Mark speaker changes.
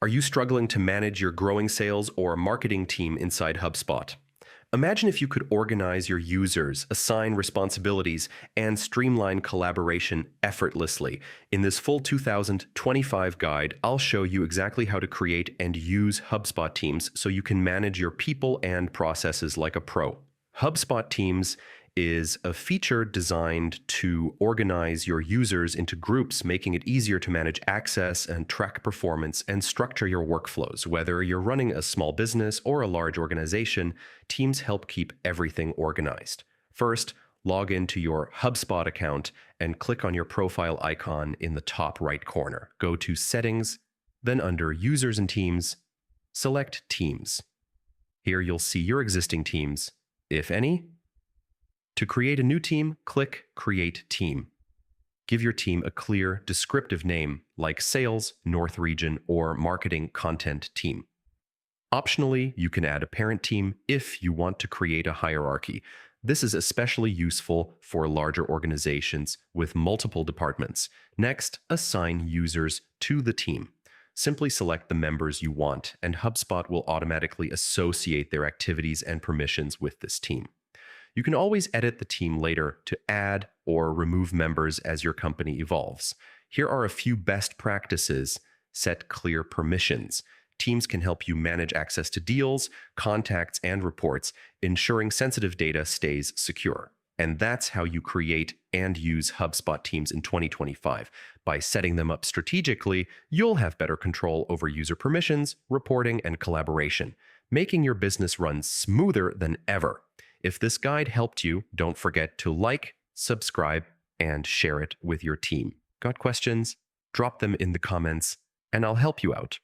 Speaker 1: Are you struggling to manage your growing sales or marketing team inside HubSpot? Imagine if you could organize your users, assign responsibilities, and streamline collaboration effortlessly. In this full 2025 guide, I'll show you exactly how to create and use HubSpot teams so you can manage your people and processes like a pro. HubSpot Teams is a feature designed to organize your users into groups, making it easier to manage access and track performance and structure your workflows. Whether you're running a small business or a large organization, Teams help keep everything organized. First, log into your HubSpot account and click on your profile icon in the top right corner. Go to Settings, then under Users and Teams, select Teams. Here you'll see your existing teams, if any. To create a new team, click Create Team. Give your team a clear, descriptive name like Sales, North Region, or Marketing Content Team. Optionally, you can add a parent team if you want to create a hierarchy. This is especially useful for larger organizations with multiple departments. Next, assign users to the team. Simply select the members you want, and HubSpot will automatically associate their activities and permissions with this team. You can always edit the team later to add or remove members as your company evolves. Here are a few best practices. Set clear permissions. Teams can help you manage access to deals, contacts, and reports, ensuring sensitive data stays secure. And that's how you create and use HubSpot teams in 2025. By setting them up strategically, you'll have better control over user permissions, reporting, and collaboration, making your business run smoother than ever. If this guide helped you, don't forget to like, subscribe, and share it with your team. Got questions? Drop them in the comments, and I'll help you out.